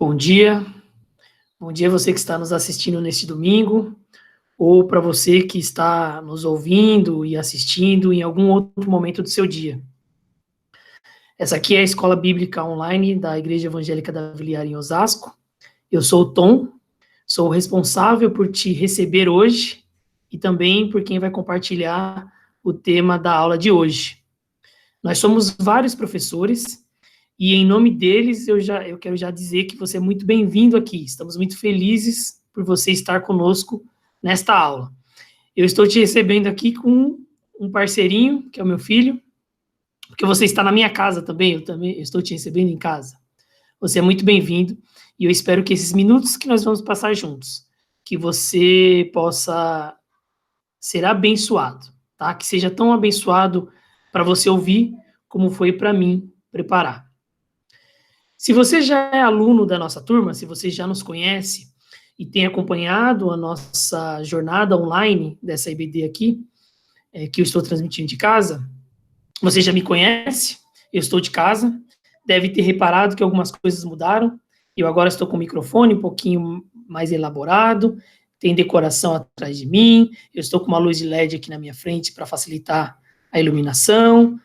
Bom dia, bom dia você que está nos assistindo neste domingo, ou para você que está nos ouvindo e assistindo em algum outro momento do seu dia. Essa aqui é a Escola Bíblica Online da Igreja Evangélica da Viliara em Osasco. Eu sou o Tom, sou o responsável por te receber hoje e também por quem vai compartilhar o tema da aula de hoje. Nós somos vários professores e em nome deles eu quero já dizer que você é muito bem-vindo aqui. Estamos muito felizes por você estar conosco nesta aula. Eu estou te recebendo aqui com um parceirinho, que é o meu filho, porque você está na minha casa também, eu também estou te recebendo em casa. Você é muito bem-vindo e eu espero que esses minutos que nós vamos passar juntos, que você possa ser abençoado, tá? Que seja tão abençoado para você ouvir como foi para mim preparar. Se você já é aluno da nossa turma, se você já nos conhece e tem acompanhado a nossa jornada online dessa IBD aqui, que eu estou transmitindo de casa, você já me conhece, eu estou de casa, deve ter reparado que algumas coisas mudaram, eu agora estou com o microfone um pouquinho mais elaborado, tem decoração atrás de mim, eu estou com uma luz de LED aqui na minha frente para facilitar a iluminação,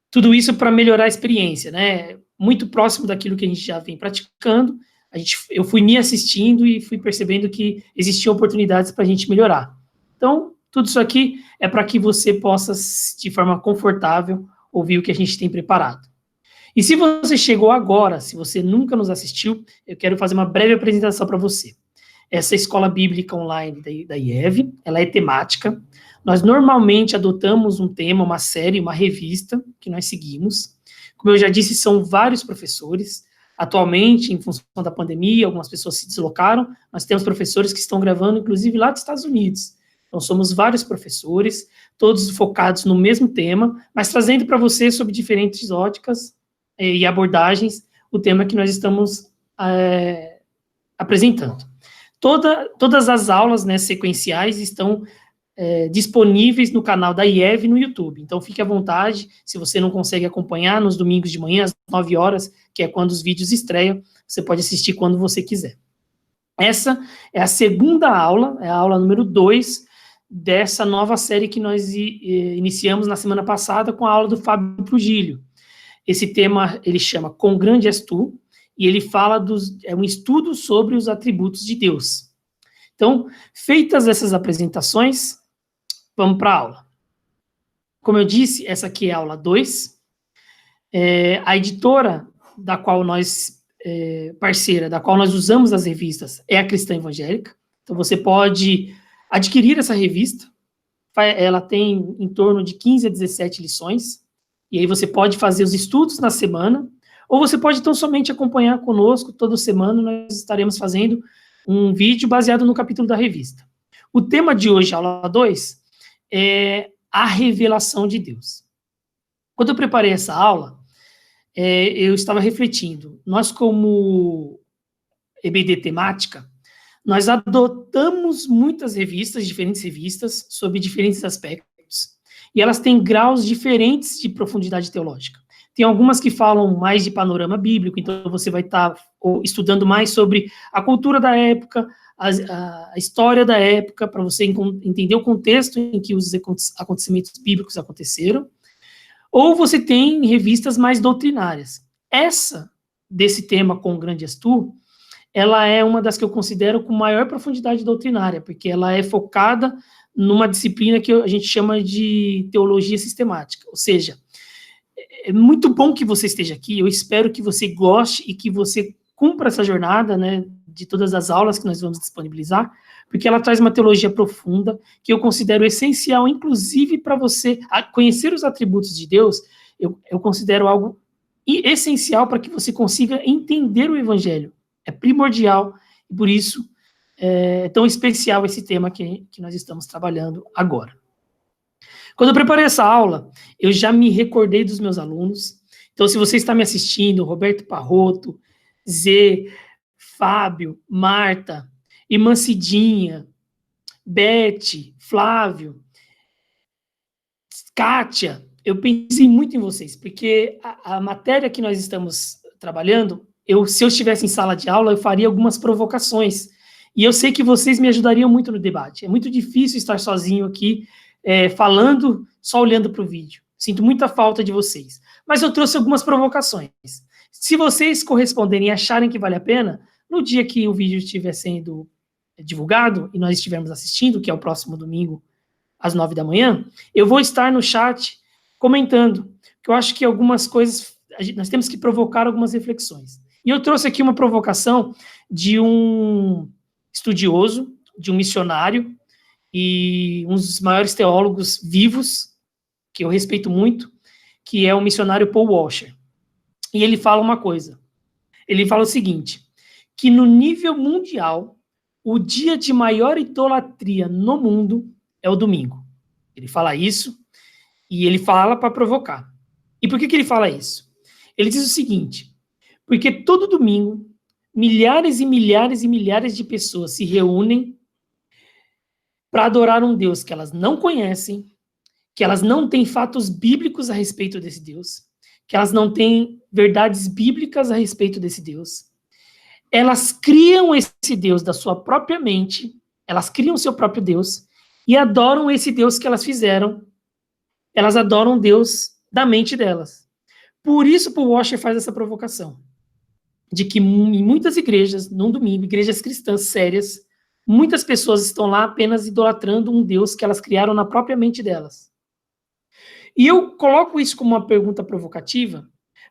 tudo isso para melhorar a experiência, né? Muito próximo daquilo que a gente já vem praticando, eu fui me assistindo e fui percebendo que existiam oportunidades para a gente melhorar. Então, tudo isso aqui é para que você possa, de forma confortável, ouvir o que a gente tem preparado. E se você chegou agora, se você nunca nos assistiu, eu quero fazer uma breve apresentação para você. Essa escola bíblica online da IEV, ela é temática. Nós normalmente adotamos um tema, uma série, uma revista que nós seguimos. Como eu já disse, são vários professores. Atualmente, em função da pandemia, algumas pessoas se deslocaram. Nós temos professores que estão gravando, inclusive, lá dos Estados Unidos. Então, somos vários professores, todos focados no mesmo tema, mas trazendo para você, sob diferentes óticas e abordagens, o tema que nós estamos apresentando. Todas as aulas, né, sequenciais estão disponíveis no canal da IEV no YouTube. Então, fique à vontade, se você não consegue acompanhar nos domingos de manhã, às 9 horas, que é quando os vídeos estreiam, você pode assistir quando você quiser. Essa é a segunda aula, é a aula número 2 dessa nova série que nós iniciamos na semana passada com a aula do Fábio Trujillo. Esse tema, ele chama Quão Grande És Tu, e ele fala é um estudo sobre os atributos de Deus. Então, feitas essas apresentações, vamos para a aula. Como eu disse, essa aqui é a aula 2. A editora da qual parceira, da qual nós usamos as revistas, é a Cristã Evangélica. Então, você pode adquirir essa revista. Ela tem em torno de 15 a 17 lições. E aí você pode fazer os estudos na semana, ou você pode então somente acompanhar conosco toda semana, nós estaremos fazendo um vídeo baseado no capítulo da revista. O tema de hoje, aula 2, é a revelação de Deus. Quando eu preparei essa aula, eu estava refletindo. Nós, como EBD temática, nós adotamos muitas revistas, diferentes revistas, sobre diferentes aspectos, e elas têm graus diferentes de profundidade teológica. Tem algumas que falam mais de panorama bíblico, então você vai estar estudando mais sobre a cultura da época, a história da época, para você entender o contexto em que os acontecimentos bíblicos aconteceram. Ou você tem revistas mais doutrinárias. Essa, desse tema Quão Grande És Tu, ela é uma das que eu considero com maior profundidade doutrinária, porque ela é focada numa disciplina que a gente chama de teologia sistemática, ou seja, é muito bom que você esteja aqui, eu espero que você goste e que você cumpra essa jornada, né, de todas as aulas que nós vamos disponibilizar, porque ela traz uma teologia profunda, que eu considero essencial, inclusive para você conhecer os atributos de Deus, eu considero algo essencial para que você consiga entender o Evangelho, é primordial, e por isso é tão especial esse tema que nós estamos trabalhando agora. Quando eu preparei essa aula, eu já me recordei dos meus alunos. Então, se você está me assistindo, Roberto Parroto, Zê, Fábio, Marta, Irmã Cidinha, Beth, Flávio, Kátia, eu pensei muito em vocês, porque a matéria que nós estamos trabalhando se eu estivesse em sala de aula, eu faria algumas provocações. E eu sei que vocês me ajudariam muito no debate. É muito difícil estar sozinho aqui, falando, só olhando para o vídeo. Sinto muita falta de vocês. Mas eu trouxe algumas provocações. Se vocês corresponderem e acharem que vale a pena, no dia que o vídeo estiver sendo divulgado e nós estivermos assistindo, que é o próximo domingo, às 9 da manhã, eu vou estar no chat comentando, que eu acho que algumas coisas, nós temos que provocar algumas reflexões. E eu trouxe aqui uma provocação de um estudioso, de um missionário, e um dos maiores teólogos vivos, que eu respeito muito, que é o missionário Paul Washer. E ele fala uma coisa, ele fala o seguinte, que no nível mundial, o dia de maior idolatria no mundo é o domingo. Ele fala isso, e ele fala para provocar. E por que ele fala isso? Ele diz o seguinte, porque todo domingo, milhares e milhares e milhares de pessoas se reúnem para adorar um Deus que elas não conhecem, que elas não têm fatos bíblicos a respeito desse Deus, que elas não têm verdades bíblicas a respeito desse Deus. Elas criam esse Deus da sua própria mente, elas criam seu próprio Deus e adoram esse Deus que elas fizeram. Elas adoram Deus da mente delas. Por isso, Paul Washer faz essa provocação, de que em muitas igrejas, num domingo, igrejas cristãs sérias, muitas pessoas estão lá apenas idolatrando um Deus que elas criaram na própria mente delas. E eu coloco isso como uma pergunta provocativa,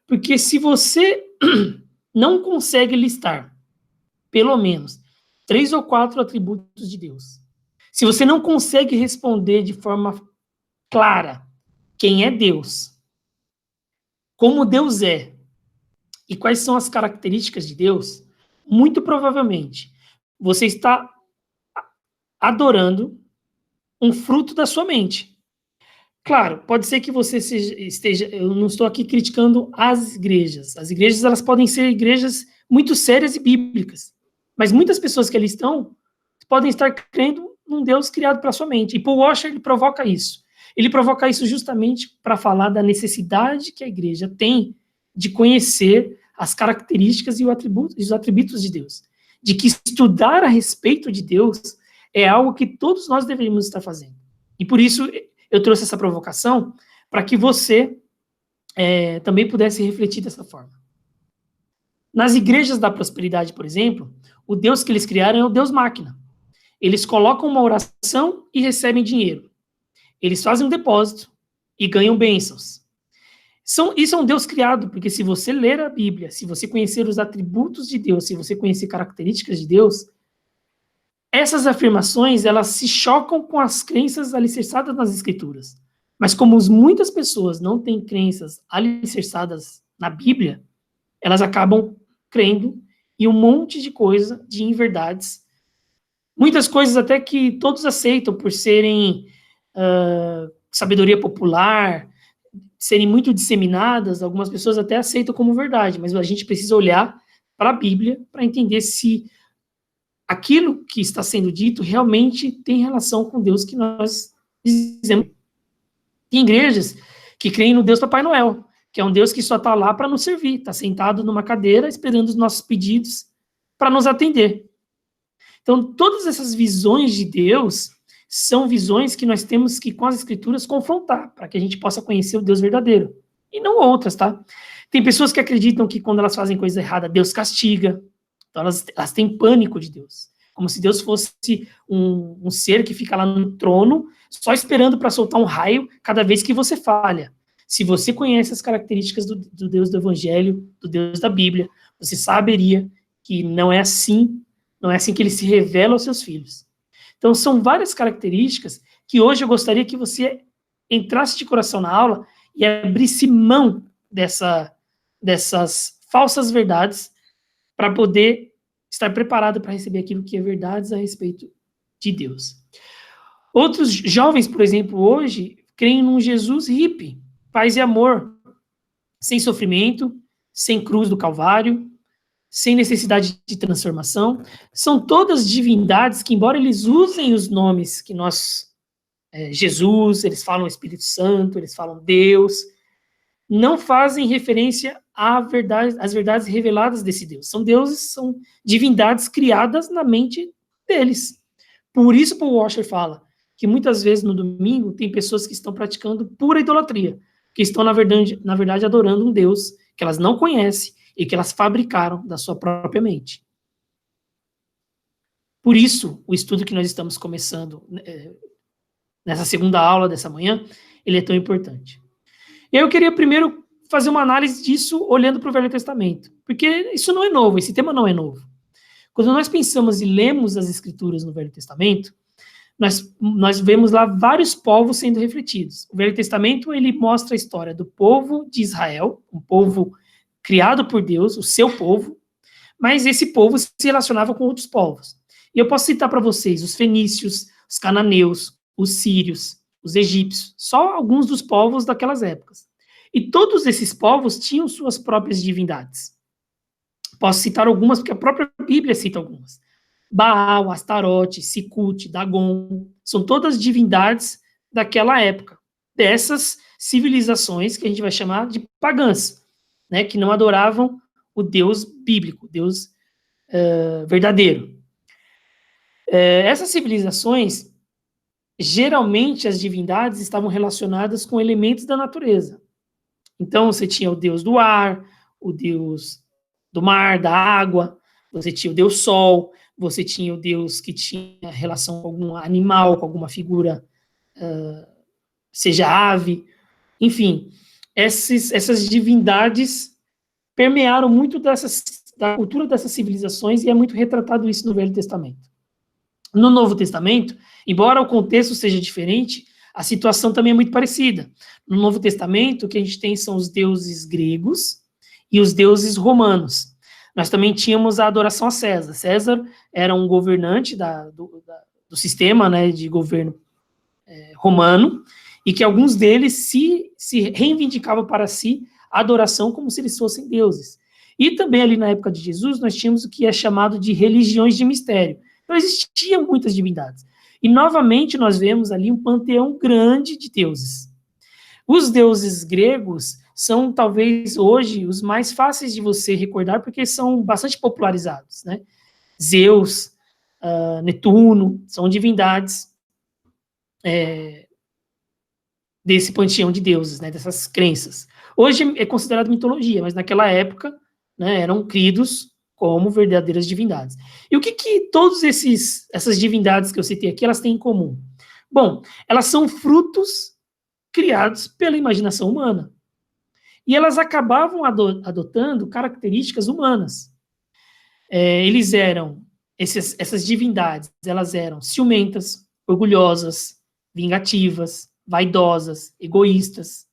porque se você não consegue listar, pelo menos, 3 ou 4 atributos de Deus, se você não consegue responder de forma clara quem é Deus, como Deus é, e quais são as características de Deus, muito provavelmente você está adorando um fruto da sua mente. Claro, pode ser que você esteja, eu não estou aqui criticando as igrejas. As igrejas, elas podem ser igrejas muito sérias e bíblicas, mas muitas pessoas que ali estão podem estar crendo num Deus criado para sua mente. E Paul Washer, ele provoca isso. Ele provoca isso justamente para falar da necessidade que a igreja tem de conhecer as características e os atributos de Deus. De que estudar a respeito de Deus é algo que todos nós deveríamos estar fazendo. E por isso eu trouxe essa provocação para que você também pudesse refletir dessa forma. Nas igrejas da prosperidade, por exemplo, o Deus que eles criaram é o Deus máquina. Eles colocam uma oração e recebem dinheiro. Eles fazem um depósito e ganham bênçãos. Isso é um Deus criado, porque se você ler a Bíblia, se você conhecer os atributos de Deus, se você conhecer características de Deus, essas afirmações, elas se chocam com as crenças alicerçadas nas Escrituras. Mas como muitas pessoas não têm crenças alicerçadas na Bíblia, elas acabam crendo em um monte de coisa, de inverdades. Muitas coisas até que todos aceitam por serem sabedoria popular, serem muito disseminadas, algumas pessoas até aceitam como verdade, mas a gente precisa olhar para a Bíblia para entender se aquilo que está sendo dito realmente tem relação com Deus que nós dizemos. Tem igrejas que creem no Deus Papai Noel, que é um Deus que só está lá para nos servir, está sentado numa cadeira esperando os nossos pedidos para nos atender. Então, todas essas visões de Deus são visões que nós temos que, com as Escrituras, confrontar, para que a gente possa conhecer o Deus verdadeiro. E não outras, tá? Tem pessoas que acreditam que quando elas fazem coisa errada, Deus castiga. Então, elas têm pânico de Deus. Como se Deus fosse um ser que fica lá no trono, só esperando para soltar um raio cada vez que você falha. Se você conhece as características do Deus do Evangelho, do Deus da Bíblia, você saberia que não é assim que ele se revela aos seus filhos. Então, são várias características que hoje eu gostaria que você entrasse de coração na aula e abrisse mão dessas falsas verdades para poder estar preparado para receber aquilo que é verdades a respeito de Deus. Outros jovens, por exemplo, hoje, creem num Jesus hippie, paz e amor, sem sofrimento, sem cruz do Calvário, sem necessidade de transformação. São todas divindades que, embora eles usem os nomes que nós, Jesus, eles falam Espírito Santo, eles falam Deus, não fazem referência às verdades reveladas desse Deus. São deuses, são divindades criadas na mente deles. Por isso, Paul Washer fala que muitas vezes no domingo tem pessoas que estão praticando pura idolatria, que estão, na verdade, adorando um Deus que elas não conhecem e que elas fabricaram da sua própria mente. Por isso, o estudo que nós estamos começando nessa segunda aula dessa manhã, ele é tão importante. E eu queria primeiro fazer uma análise disso olhando para o Velho Testamento, porque isso não é novo, esse tema não é novo. Quando nós pensamos e lemos as Escrituras no Velho Testamento, nós vemos lá vários povos sendo refletidos. O Velho Testamento, ele mostra a história do povo de Israel, um povo criado por Deus, o seu povo, mas esse povo se relacionava com outros povos. E eu posso citar para vocês os fenícios, os cananeus, os sírios, os egípcios, só alguns dos povos daquelas épocas. E todos esses povos tinham suas próprias divindades. Posso citar algumas, porque a própria Bíblia cita algumas. Baal, Astarote, Sicut, Dagon, são todas divindades daquela época, dessas civilizações que a gente vai chamar de pagãs, né, que não adoravam o Deus bíblico, Deus verdadeiro. Essas civilizações, geralmente as divindades estavam relacionadas com elementos da natureza. Então você tinha o Deus do ar, o Deus do mar, da água, você tinha o Deus Sol, você tinha o Deus que tinha relação com algum animal, com alguma figura, seja ave, enfim, essas divindades permearam muito da cultura dessas civilizações e é muito retratado isso no Velho Testamento. No Novo Testamento, embora o contexto seja diferente, a situação também é muito parecida. No Novo Testamento, o que a gente tem são os deuses gregos e os deuses romanos. Nós também tínhamos a adoração a César. César era um governante do sistema, né, de governo romano, e que alguns deles se reivindicavam para si a adoração como se eles fossem deuses. E também ali na época de Jesus, nós tínhamos o que é chamado de religiões de mistério. Então existiam muitas divindades. E novamente nós vemos ali um panteão grande de deuses. Os deuses gregos são talvez hoje os mais fáceis de você recordar, porque são bastante popularizados, né? Zeus, Netuno, são divindades desse panteão de deuses, né, dessas crenças. Hoje é considerado mitologia, mas naquela época, né, eram cridos como verdadeiras divindades. E o que todas essas divindades que eu citei aqui, elas têm em comum? Bom, elas são frutos criados pela imaginação humana. E elas acabavam adotando características humanas. Essas divindades, elas eram ciumentas, orgulhosas, vingativas, vaidosas, egoístas.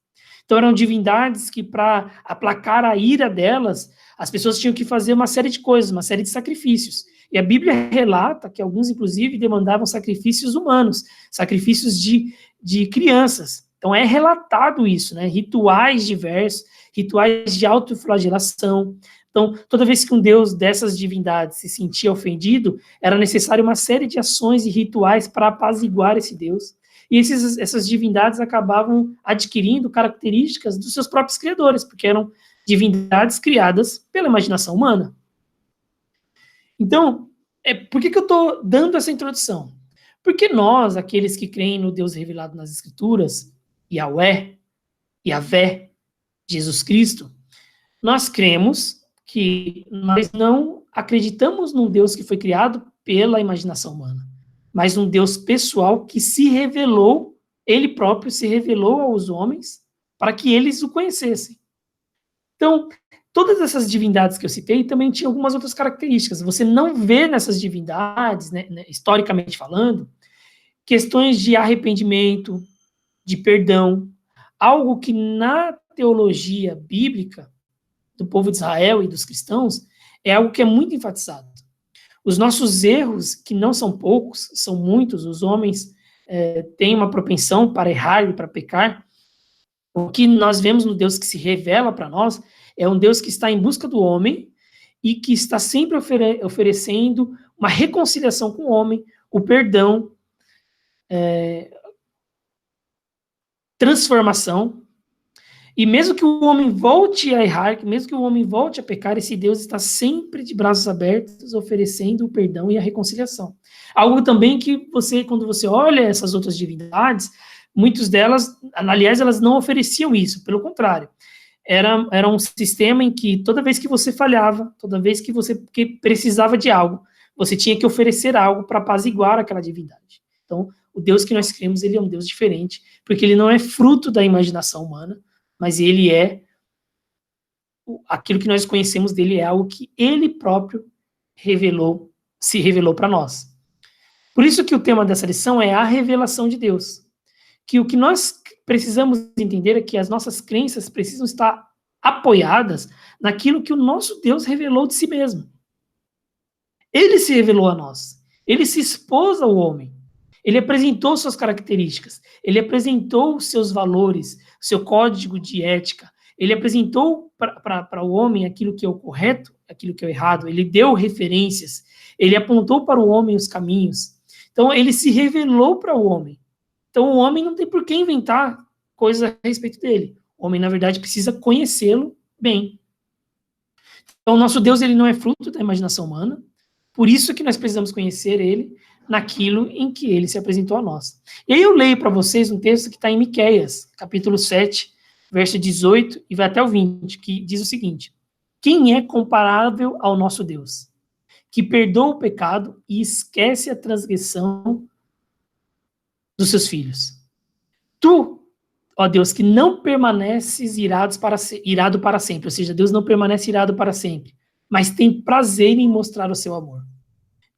Então eram divindades que, para aplacar a ira delas, as pessoas tinham que fazer uma série de coisas, uma série de sacrifícios. E a Bíblia relata que alguns, inclusive, demandavam sacrifícios humanos, sacrifícios de crianças. Então é relatado isso, né? Rituais diversos, rituais de autoflagelação. Então, toda vez que um deus dessas divindades se sentia ofendido, era necessário uma série de ações e rituais para apaziguar esse deus. E essas divindades acabavam adquirindo características dos seus próprios criadores, porque eram divindades criadas pela imaginação humana. Então, por que eu estou dando essa introdução? Porque nós, aqueles que creem no Deus revelado nas Escrituras, Yahweh, Yahvé, Jesus Cristo, nós cremos que nós não acreditamos num Deus que foi criado pela imaginação humana, mas um Deus pessoal que se revelou, ele próprio se revelou aos homens para que eles o conhecessem. Então, todas essas divindades que eu citei também tinham algumas outras características. Você não vê nessas divindades, né, historicamente falando, questões de arrependimento, de perdão, algo que na teologia bíblica do povo de Israel e dos cristãos é algo que é muito enfatizado. Os nossos erros, que não são poucos, são muitos, os homens têm uma propensão para errar e para pecar. O que nós vemos no Deus que se revela para nós é um Deus que está em busca do homem e que está sempre oferecendo uma reconciliação com o homem, o perdão, transformação. E mesmo que o homem volte a errar, mesmo que o homem volte a pecar, esse Deus está sempre de braços abertos, oferecendo o perdão e a reconciliação. Algo também que você, quando você olha essas outras divindades, muitas delas, aliás, elas não ofereciam isso, pelo contrário. Era um sistema em que toda vez que você falhava, toda vez que você precisava de algo, você tinha que oferecer algo para apaziguar aquela divindade. Então, o Deus que nós cremos, ele é um Deus diferente, porque ele não é fruto da imaginação humana, mas ele é, aquilo que nós conhecemos dele é algo que ele próprio se revelou para nós. Por isso que o tema dessa lição é a revelação de Deus. Que o que nós precisamos entender é que as nossas crenças precisam estar apoiadas naquilo que o nosso Deus revelou de si mesmo. Ele se revelou a nós. Ele se expôs ao homem. Ele apresentou suas características. Ele apresentou os seus valores, o seu código de ética. Ele apresentou para o homem aquilo que é o correto, aquilo que é o errado. Ele deu referências. Ele apontou para o homem os caminhos. Então, ele se revelou para o homem. Então, o homem não tem por que inventar coisas a respeito dele. O homem, na verdade, precisa conhecê-lo bem. Então, o nosso Deus, ele não é fruto da imaginação humana. Por isso que nós precisamos conhecer ele naquilo em que ele se apresentou a nós. E aí eu leio para vocês um texto que está em Miqueias, capítulo 7, verso 18, e vai até o 20, que diz o seguinte: quem é comparável ao nosso Deus, que perdoa o pecado e esquece a transgressão dos seus filhos? Tu, ó Deus, que não permaneces irado para sempre, ou seja, Deus não permanece irado para sempre, mas tem prazer em mostrar o seu amor.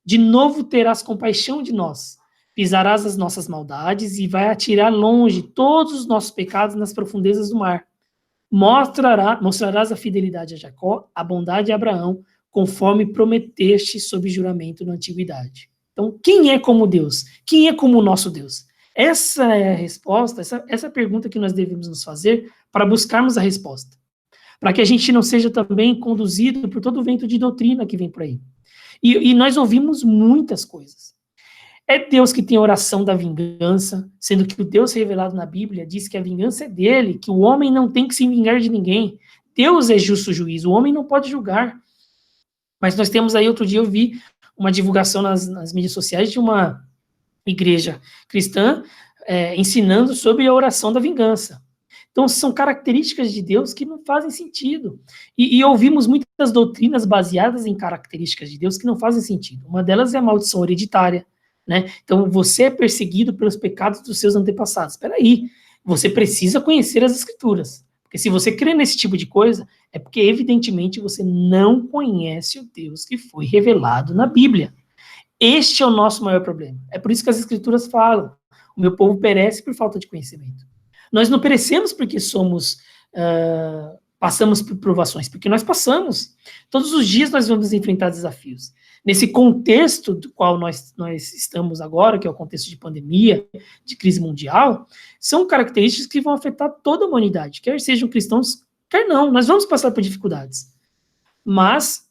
De novo terás compaixão de nós, pisarás as nossas maldades e vai atirar longe todos os nossos pecados nas profundezas do mar. Mostrarás a fidelidade a Jacó, a bondade a Abraão, conforme prometeste sob juramento na antiguidade. Então, quem é como Deus? Quem é como o nosso Deus? Essa é a resposta, essa pergunta que nós devemos nos fazer para buscarmos a resposta. Para que a gente não seja também conduzido por todo o vento de doutrina que vem por aí. E nós ouvimos muitas coisas. É Deus que tem a oração da vingança, sendo que o Deus revelado na Bíblia diz que a vingança é dele, que o homem não tem que se vingar de ninguém. Deus é justo juiz, o homem não pode julgar. Mas nós temos aí, outro dia eu vi uma divulgação nas mídias sociais de uma igreja cristã ensinando sobre a oração da vingança. Então, são características de Deus que não fazem sentido. E ouvimos muitas doutrinas baseadas em características de Deus que não fazem sentido. Uma delas é a maldição hereditária, né? Então, você é perseguido pelos pecados dos seus antepassados. Espera aí, você precisa conhecer as Escrituras. Porque se você crê nesse tipo de coisa, é porque, evidentemente, você não conhece o Deus que foi revelado na Bíblia. Este é o nosso maior problema. É por isso que as Escrituras falam: o meu povo perece por falta de conhecimento. Nós não perecemos porque passamos por provações, porque nós passamos. Todos os dias nós vamos enfrentar desafios. Nesse contexto do qual nós estamos agora, que é o contexto de pandemia, de crise mundial, são características que vão afetar toda a humanidade, quer sejam cristãos, quer não. Nós vamos passar por dificuldades. Mas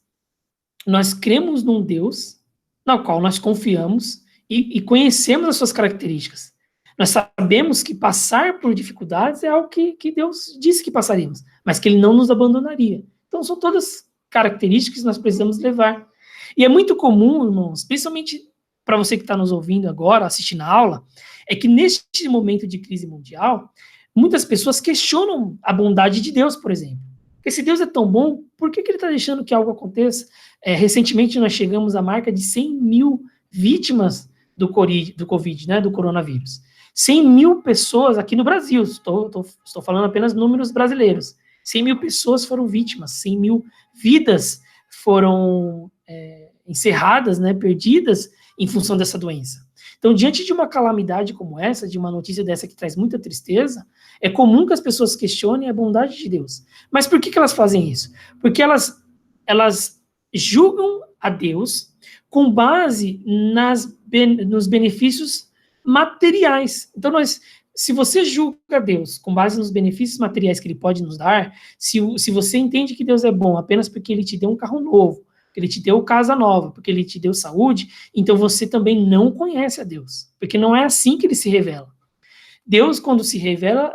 nós cremos num Deus no qual nós confiamos e conhecemos as suas características. Nós sabemos que passar por dificuldades é algo que Deus disse que passaríamos, mas que Ele não nos abandonaria. Então, são todas características que nós precisamos levar. E é muito comum, irmãos, principalmente para você que está nos ouvindo agora, assistindo a aula, é que neste momento de crise mundial, muitas pessoas questionam a bondade de Deus, por exemplo. Porque se Deus é tão bom, por que Ele está deixando que algo aconteça? Recentemente, nós chegamos à marca de 100 mil vítimas do Covid, né, do coronavírus. 100 mil pessoas aqui no Brasil, estou falando apenas números brasileiros, 100 mil pessoas foram vítimas, 100 mil vidas foram encerradas, né, perdidas em função dessa doença. Então, diante de uma calamidade como essa, de uma notícia dessa que traz muita tristeza, é comum que as pessoas questionem a bondade de Deus. Mas por que elas fazem isso? Porque elas julgam a Deus com base nos benefícios materiais. Então, se você julga Deus com base nos benefícios materiais que Ele pode nos dar, se você entende que Deus é bom apenas porque Ele te deu um carro novo, porque Ele te deu casa nova, porque Ele te deu saúde, então você também não conhece a Deus, porque não é assim que Ele se revela. Deus, quando se revela,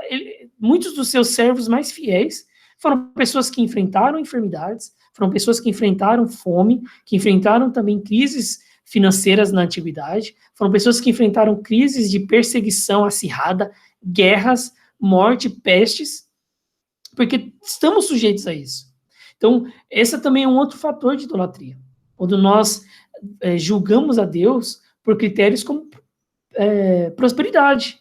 muitos dos seus servos mais fiéis foram pessoas que enfrentaram enfermidades, foram pessoas que enfrentaram fome, que enfrentaram também crises financeiras na antiguidade, foram pessoas que enfrentaram crises de perseguição acirrada, guerras, morte, pestes, porque estamos sujeitos a isso. Então, esse também é um outro fator de idolatria. Quando nós julgamos a Deus por critérios como prosperidade,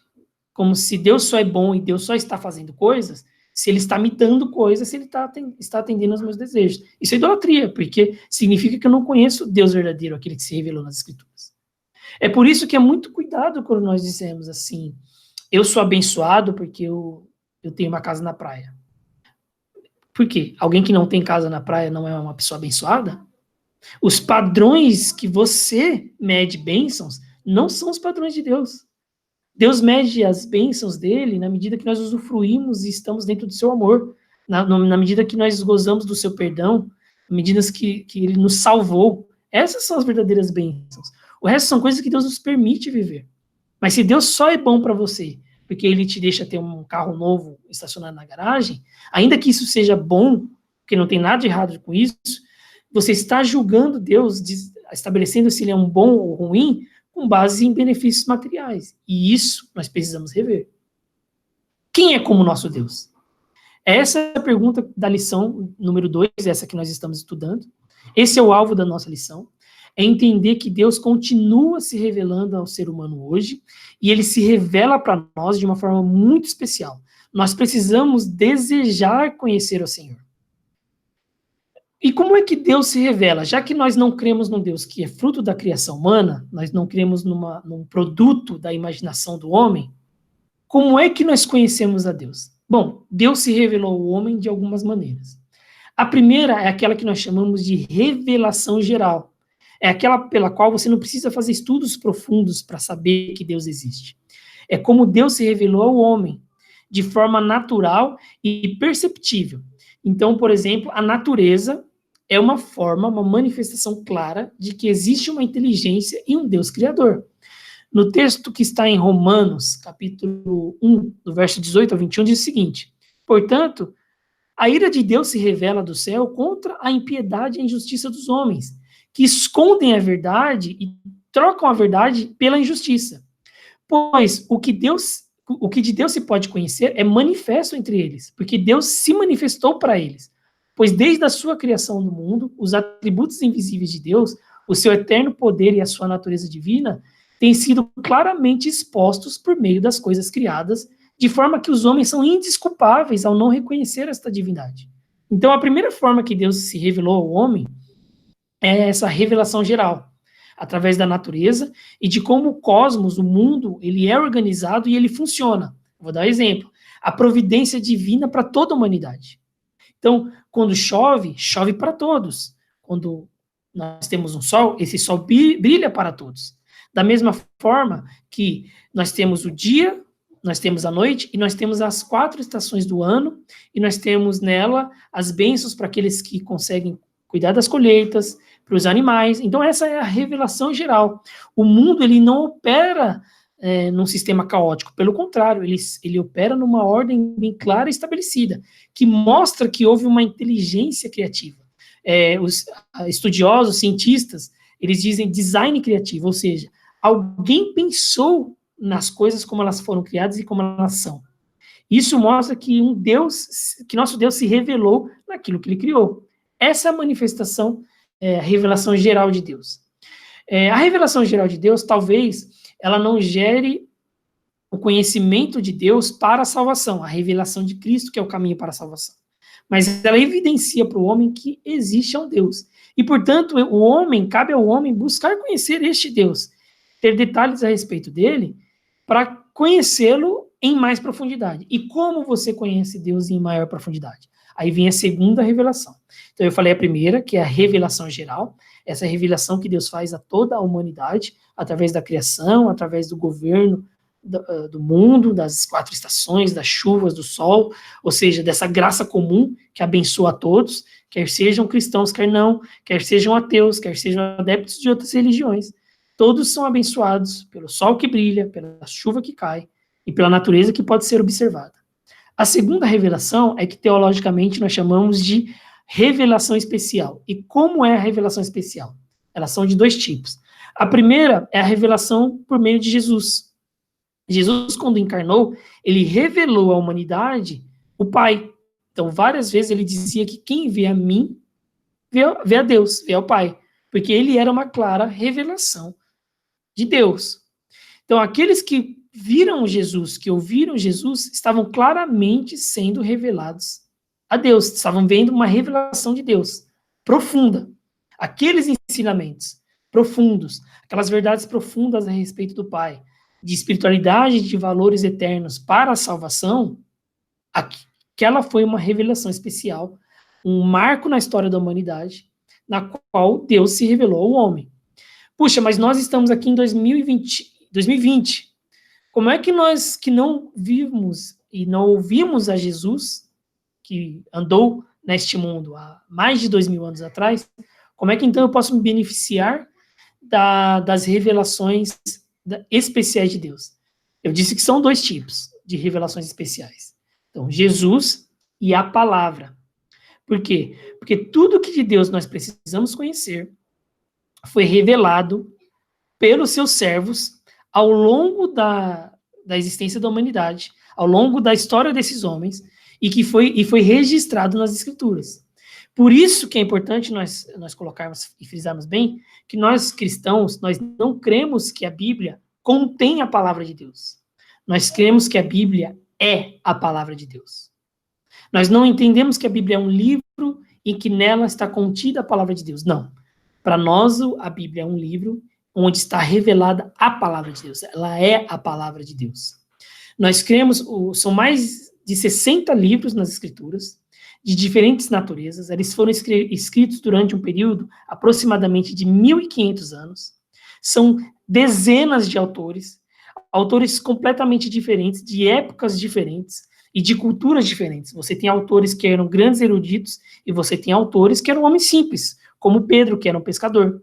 como se Deus só é bom e Deus só está fazendo coisas, se ele está me dando coisas, se ele está atendendo aos meus desejos. Isso é idolatria, porque significa que eu não conheço o Deus verdadeiro, aquele que se revelou nas Escrituras. É por isso que é muito cuidado quando nós dizemos assim, eu sou abençoado porque eu tenho uma casa na praia. Por quê? Alguém que não tem casa na praia não é uma pessoa abençoada? Os padrões que você mede bênçãos não são os padrões de Deus. Deus mede as bênçãos dele na medida que nós usufruímos e estamos dentro do seu amor, na medida que nós gozamos do seu perdão, na medida que ele nos salvou. Essas são as verdadeiras bênçãos. O resto são coisas que Deus nos permite viver. Mas se Deus só é bom para você, porque ele te deixa ter um carro novo estacionado na garagem, ainda que isso seja bom, porque não tem nada de errado com isso, você está julgando Deus, estabelecendo se ele é um bom ou ruim, com base em benefícios materiais. E isso nós precisamos rever. Quem é como nosso Deus? Essa é a pergunta da lição número 2, essa que nós estamos estudando. Esse é o alvo da nossa lição. É entender que Deus continua se revelando ao ser humano hoje, e ele se revela para nós de uma forma muito especial. Nós precisamos desejar conhecer o Senhor. E como é que Deus se revela? Já que nós não cremos num Deus que é fruto da criação humana, nós não cremos num produto da imaginação do homem, como é que nós conhecemos a Deus? Bom, Deus se revelou ao homem de algumas maneiras. A primeira é aquela que nós chamamos de revelação geral. É aquela pela qual você não precisa fazer estudos profundos para saber que Deus existe. É como Deus se revelou ao homem, de forma natural e perceptível. Então, por exemplo, a natureza é uma forma, uma manifestação clara de que existe uma inteligência e um Deus criador. No texto que está em Romanos, capítulo 1, do verso 18 ao 21, diz o seguinte: portanto, a ira de Deus se revela do céu contra a impiedade e a injustiça dos homens, que escondem a verdade e trocam a verdade pela injustiça. Pois o que de Deus se pode conhecer é manifesto entre eles, porque Deus se manifestou para eles. Pois desde a sua criação do mundo, os atributos invisíveis de Deus, o seu eterno poder e a sua natureza divina, têm sido claramente expostos por meio das coisas criadas, de forma que os homens são indesculpáveis ao não reconhecer esta divindade. Então, a primeira forma que Deus se revelou ao homem é essa revelação geral, através da natureza e de como o cosmos, o mundo, ele é organizado e ele funciona. Vou dar um exemplo. A providência divina para toda a humanidade. Então, quando chove, chove para todos. Quando nós temos um sol, esse sol brilha para todos. Da mesma forma que nós temos o dia, nós temos a noite, e nós temos as 4 estações do ano, e nós temos nela as bênçãos para aqueles que conseguem cuidar das colheitas, para os animais. Então, essa é a revelação geral. O mundo, ele não opera num sistema caótico, pelo contrário, ele opera numa ordem bem clara e estabelecida, que mostra que houve uma inteligência criativa. Os estudiosos, cientistas, eles dizem design criativo, ou seja, alguém pensou nas coisas como elas foram criadas e como elas são. Isso mostra que nosso Deus se revelou naquilo que ele criou. Essa é a manifestação, a revelação geral de Deus. A revelação geral de Deus, talvez, ela não gere o conhecimento de Deus para a salvação, a revelação de Cristo, que é o caminho para a salvação. Mas ela evidencia para o homem que existe um Deus. E, portanto, cabe ao homem buscar conhecer este Deus, ter detalhes a respeito dele, para conhecê-lo em mais profundidade. E como você conhece Deus em maior profundidade? Aí vem a segunda revelação. Então, eu falei a primeira, que é a revelação geral, essa revelação que Deus faz a toda a humanidade, através da criação, através do governo do mundo, das 4 estações, das chuvas, do sol, ou seja, dessa graça comum que abençoa a todos, quer sejam cristãos, quer não, quer sejam ateus, quer sejam adeptos de outras religiões. Todos são abençoados pelo sol que brilha, pela chuva que cai e pela natureza que pode ser observada. A segunda revelação é que, teologicamente, nós chamamos de revelação especial. E como é a revelação especial? Elas são de dois tipos. A primeira é a revelação por meio de Jesus. Jesus, quando encarnou, ele revelou à humanidade o Pai. Então, várias vezes ele dizia que quem vê a mim, vê a Deus, vê ao Pai. Porque ele era uma clara revelação de Deus. Então, aqueles que viram Jesus, que ouviram Jesus, estavam claramente sendo revelados a Deus, estavam vendo uma revelação de Deus, profunda. Aqueles ensinamentos profundos, aquelas verdades profundas a respeito do Pai, de espiritualidade, de valores eternos para a salvação, aquela foi uma revelação especial, um marco na história da humanidade, na qual Deus se revelou ao homem. Puxa, mas nós estamos aqui em 2020. Como é que nós que não vimos e não ouvimos a Jesus, que andou neste mundo há mais de 2000 anos atrás, como é que então eu posso me beneficiar das revelações especiais de Deus? Eu disse que são dois tipos de revelações especiais. Então, Jesus e a palavra. Por quê? Porque tudo que de Deus nós precisamos conhecer foi revelado pelos seus servos ao longo da existência da humanidade, ao longo da história desses homens, e foi registrado nas Escrituras. Por isso que é importante nós colocarmos e frisarmos bem que nós cristãos, nós não cremos que a Bíblia contém a palavra de Deus. Nós cremos que a Bíblia é a palavra de Deus. Nós não entendemos que a Bíblia é um livro e que nela está contida a palavra de Deus. Não. Para nós, a Bíblia é um livro onde está revelada a palavra de Deus. Ela é a palavra de Deus. Nós cremos, são mais de 60 livros nas Escrituras, de diferentes naturezas. Eles foram escritos durante um período aproximadamente de 1.500 anos. São dezenas de autores completamente diferentes, de épocas diferentes e de culturas diferentes. Você tem autores que eram grandes eruditos e você tem autores que eram homens simples, como Pedro, que era um pescador.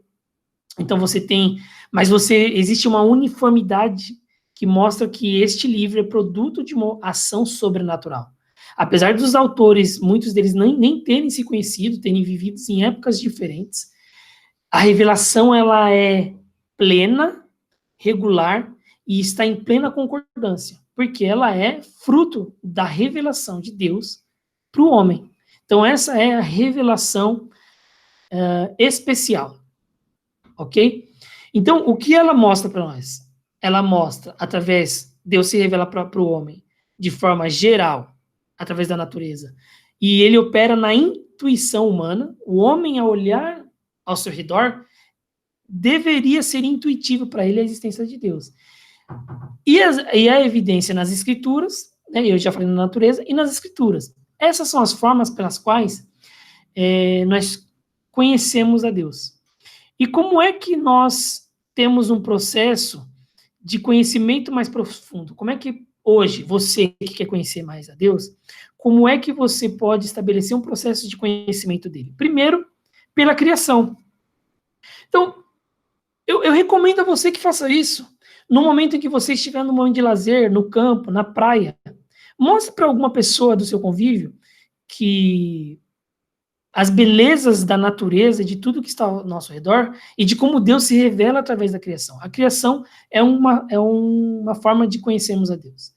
Então existe uma uniformidade que mostra que este livro é produto de uma ação sobrenatural. Apesar dos autores, muitos deles nem terem se conhecido, terem vivido em épocas diferentes, a revelação ela é plena, regular e está em plena concordância, porque ela é fruto da revelação de Deus para o homem. Então essa é a revelação especial. Ok? Então, o que ela mostra para nós? Ela mostra, através, Deus se revela para o homem de forma geral, através da natureza. E ele opera na intuição humana. O homem, ao olhar ao seu redor, deveria ser intuitivo para ele a existência de Deus. E a evidência nas Escrituras, né, eu já falei na natureza, e nas Escrituras. Essas são as formas pelas quais nós conhecemos a Deus. E como é que nós temos um processo de conhecimento mais profundo? Como é que hoje, você que quer conhecer mais a Deus, como é que você pode estabelecer um processo de conhecimento dele? Primeiro, pela criação. Então, eu recomendo a você que faça isso. No momento em que você estiver no momento de lazer, no campo, na praia, mostre para alguma pessoa do seu convívio que as belezas da natureza, de tudo que está ao nosso redor, e de como Deus se revela através da criação. A criação é uma forma de conhecermos a Deus.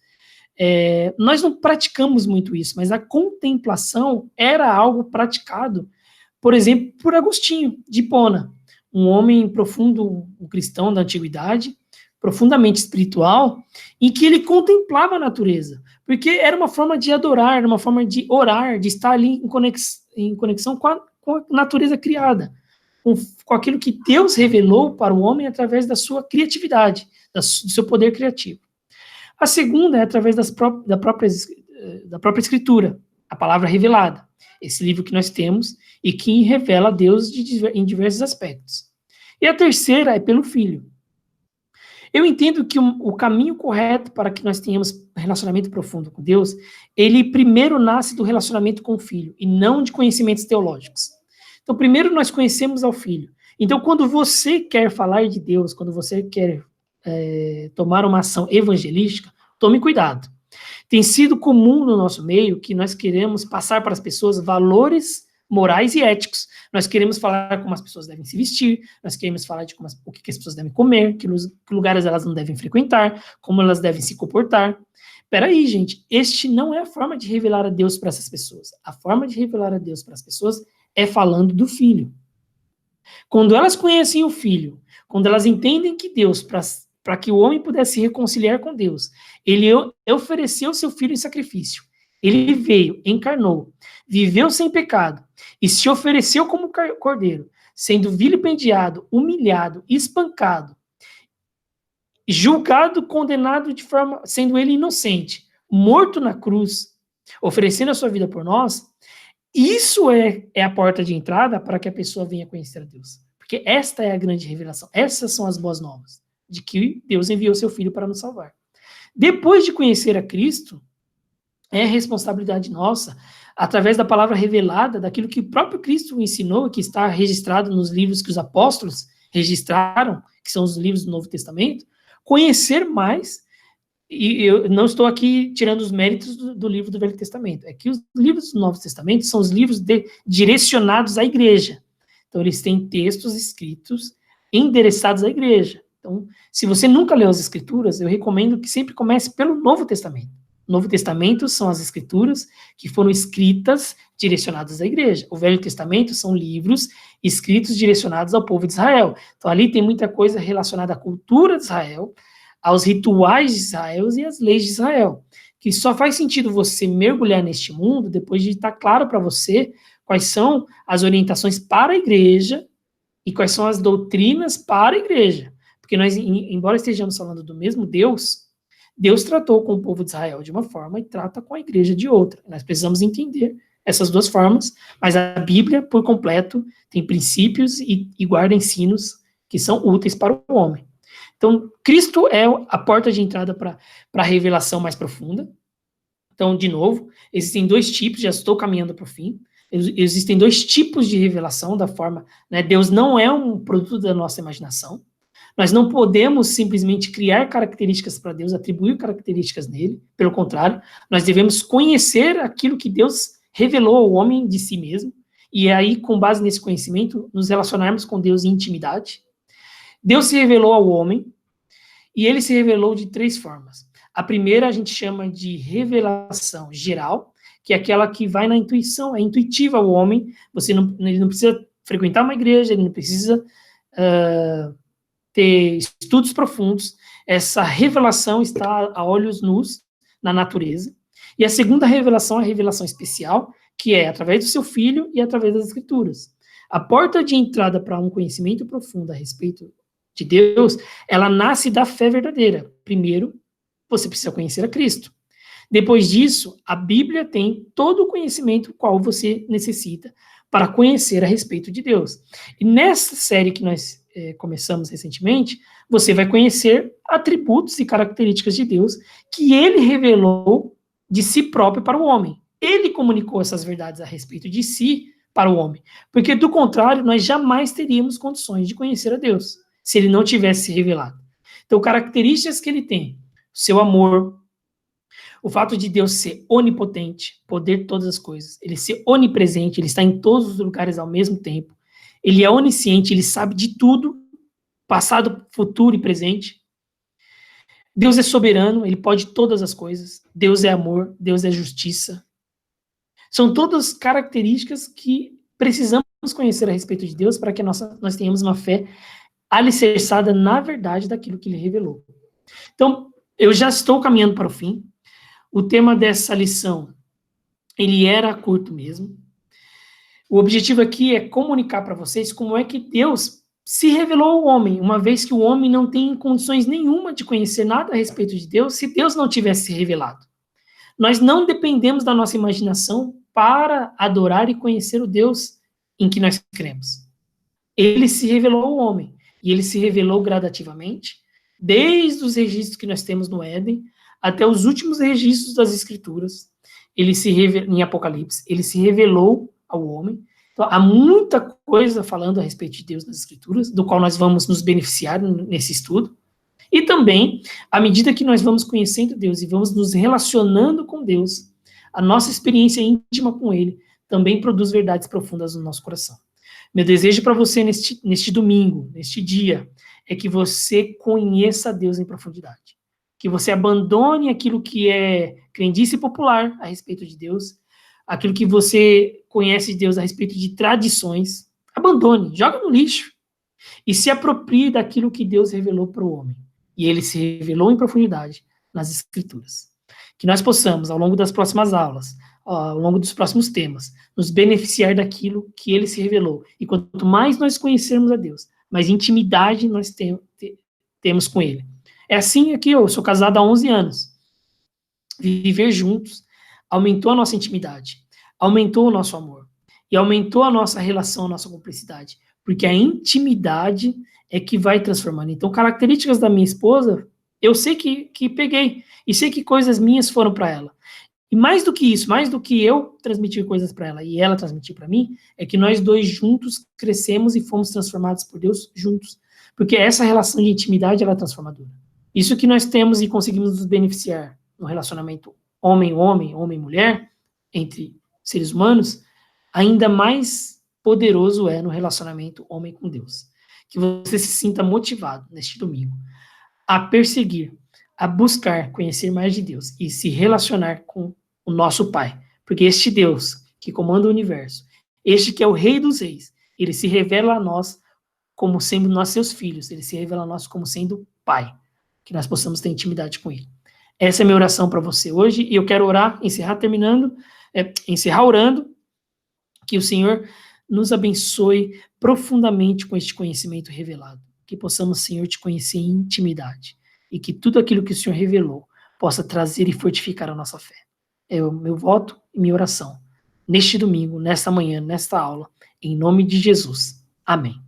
Nós não praticamos muito isso, mas a contemplação era algo praticado, por exemplo, por Agostinho, de Hipona, um homem profundo, um cristão da antiguidade, profundamente espiritual, em que ele contemplava a natureza, porque era uma forma de adorar, era uma forma de orar, de estar ali em conexão com a natureza criada, com aquilo que Deus revelou para o homem através da sua criatividade, do seu poder criativo. A segunda é através da própria Escritura, a palavra revelada, esse livro que nós temos e que revela a Deus em diversos aspectos. E a terceira é pelo Filho. Eu entendo que o caminho correto para que nós tenhamos relacionamento profundo com Deus, ele primeiro nasce do relacionamento com o Filho, e não de conhecimentos teológicos. Então, primeiro nós conhecemos ao Filho. Então, quando você quer falar de Deus, quando você quer tomar uma ação evangelística, tome cuidado. Tem sido comum no nosso meio que nós queremos passar para as pessoas valores morais e éticos. Nós queremos falar como as pessoas devem se vestir, nós queremos falar de o que as pessoas devem comer, que lugares elas não devem frequentar, como elas devem se comportar. Peraí, gente, este não é a forma de revelar a Deus para essas pessoas. A forma de revelar a Deus para as pessoas é falando do Filho. Quando elas conhecem o Filho, quando elas entendem que Deus, para que o homem pudesse se reconciliar com Deus, ele ofereceu seu Filho em sacrifício. Ele veio, encarnou, viveu sem pecado e se ofereceu como cordeiro, sendo vilipendiado, humilhado, espancado, julgado, condenado de forma, sendo ele inocente, morto na cruz, oferecendo a sua vida por nós. Isso é a porta de entrada para que a pessoa venha conhecer a Deus. Porque esta é a grande revelação. Essas são as boas novas, de que Deus enviou seu Filho para nos salvar. Depois de conhecer a Cristo, é responsabilidade nossa, através da palavra revelada, daquilo que o próprio Cristo ensinou, que está registrado nos livros que os apóstolos registraram, que são os livros do Novo Testamento, conhecer mais. E eu não estou aqui tirando os méritos do livro do Velho Testamento. É que os livros do Novo Testamento são os livros direcionados à igreja. Então, eles têm textos escritos endereçados à igreja. Então, se você nunca leu as Escrituras, eu recomendo que sempre comece pelo Novo Testamento. O Novo Testamento são as Escrituras que foram escritas direcionadas à igreja. O Velho Testamento são livros escritos direcionados ao povo de Israel. Então, ali tem muita coisa relacionada à cultura de Israel, aos rituais de Israel e às leis de Israel, que só faz sentido você mergulhar neste mundo depois de estar claro para você quais são as orientações para a igreja e quais são as doutrinas para a igreja. Porque nós, embora estejamos falando do mesmo Deus, Deus tratou com o povo de Israel de uma forma e trata com a igreja de outra. Nós precisamos entender essas duas formas, mas a Bíblia, por completo, tem princípios e guarda ensinos que são úteis para o homem. Então, Cristo é a porta de entrada para a revelação mais profunda. Então, de novo, existem dois tipos, já estou caminhando para o fim, existem dois tipos de revelação da forma, né? Deus não é um produto da nossa imaginação. Nós não podemos simplesmente criar características para Deus, atribuir características nele. Pelo contrário, nós devemos conhecer aquilo que Deus revelou ao homem de si mesmo, e aí, com base nesse conhecimento, nos relacionarmos com Deus em intimidade. Deus se revelou ao homem, e ele se revelou de três formas. A primeira a gente chama de revelação geral, que é aquela que vai na intuição, é intuitiva ao homem, ele não precisa frequentar uma igreja, ele não precisa ter estudos profundos, essa revelação está a olhos nus na natureza. E a segunda revelação é a revelação especial, que é através do seu Filho e através das Escrituras. A porta de entrada para um conhecimento profundo a respeito de Deus, ela nasce da fé verdadeira. Primeiro, você precisa conhecer a Cristo. Depois disso, a Bíblia tem todo o conhecimento qual você necessita para conhecer a respeito de Deus. E nessa série que nós começamos recentemente, você vai conhecer atributos e características de Deus que ele revelou de si próprio para o homem. Ele comunicou essas verdades a respeito de si para o homem. Porque, do contrário, nós jamais teríamos condições de conhecer a Deus, se ele não tivesse se revelado. Então, características que ele tem, seu amor, o fato de Deus ser onipotente, poder de todas as coisas, ele ser onipresente, ele está em todos os lugares ao mesmo tempo, ele é onisciente, ele sabe de tudo, passado, futuro e presente. Deus é soberano, ele pode todas as coisas. Deus é amor, Deus é justiça. São todas características que precisamos conhecer a respeito de Deus para que nós tenhamos uma fé alicerçada na verdade daquilo que ele revelou. Então, eu já estou caminhando para o fim. O tema dessa lição, ele era curto mesmo. O objetivo aqui é comunicar para vocês como é que Deus se revelou ao homem, uma vez que o homem não tem condições nenhuma de conhecer nada a respeito de Deus, se Deus não tivesse se revelado. Nós não dependemos da nossa imaginação para adorar e conhecer o Deus em que nós cremos. Ele se revelou ao homem, e ele se revelou gradativamente, desde os registros que nós temos no Éden, até os últimos registros das Escrituras, ele se revelou, em Apocalipse, ele se revelou ao homem. Então, há muita coisa falando a respeito de Deus nas Escrituras, do qual nós vamos nos beneficiar nesse estudo. E também, à medida que nós vamos conhecendo Deus e vamos nos relacionando com Deus, a nossa experiência íntima com Ele também produz verdades profundas no nosso coração. Meu desejo para você neste domingo, neste dia, é que você conheça Deus em profundidade. Que você abandone aquilo que é crendice popular a respeito de Deus, aquilo que você conhece de Deus a respeito de tradições, abandone, joga no lixo e se aproprie daquilo que Deus revelou para o homem. E ele se revelou em profundidade nas Escrituras. Que nós possamos, ao longo das próximas aulas, ao longo dos próximos temas, nos beneficiar daquilo que ele se revelou. E quanto mais nós conhecermos a Deus, mais intimidade nós temos com ele. É assim aqui, eu sou casado há 11 anos. Viver juntos aumentou a nossa intimidade, aumentou o nosso amor, e aumentou a nossa relação, a nossa cumplicidade. Porque a intimidade é que vai transformando. Então, características da minha esposa, eu sei que peguei, e sei que coisas minhas foram para ela. E mais do que isso, mais do que eu transmitir coisas para ela e ela transmitir para mim, é que nós dois juntos crescemos e fomos transformados por Deus juntos. Porque essa relação de intimidade, ela é transformadora. Isso que nós temos e conseguimos nos beneficiar no relacionamento homem-homem, homem-mulher, entre seres humanos, ainda mais poderoso é no relacionamento homem com Deus. Que você se sinta motivado neste domingo a perseguir, a buscar conhecer mais de Deus e se relacionar com o nosso Pai. Porque este Deus que comanda o universo, este que é o Rei dos Reis, ele se revela a nós como sendo nós seus filhos, ele se revela a nós como sendo Pai. Que nós possamos ter intimidade com ele. Essa é a minha oração para você hoje, e eu quero orar, encerrar orando, que o Senhor nos abençoe profundamente com este conhecimento revelado. Que possamos, Senhor, te conhecer em intimidade. E que tudo aquilo que o Senhor revelou possa trazer e fortificar a nossa fé. É o meu voto e minha oração. Neste domingo, nesta manhã, nesta aula, em nome de Jesus. Amém.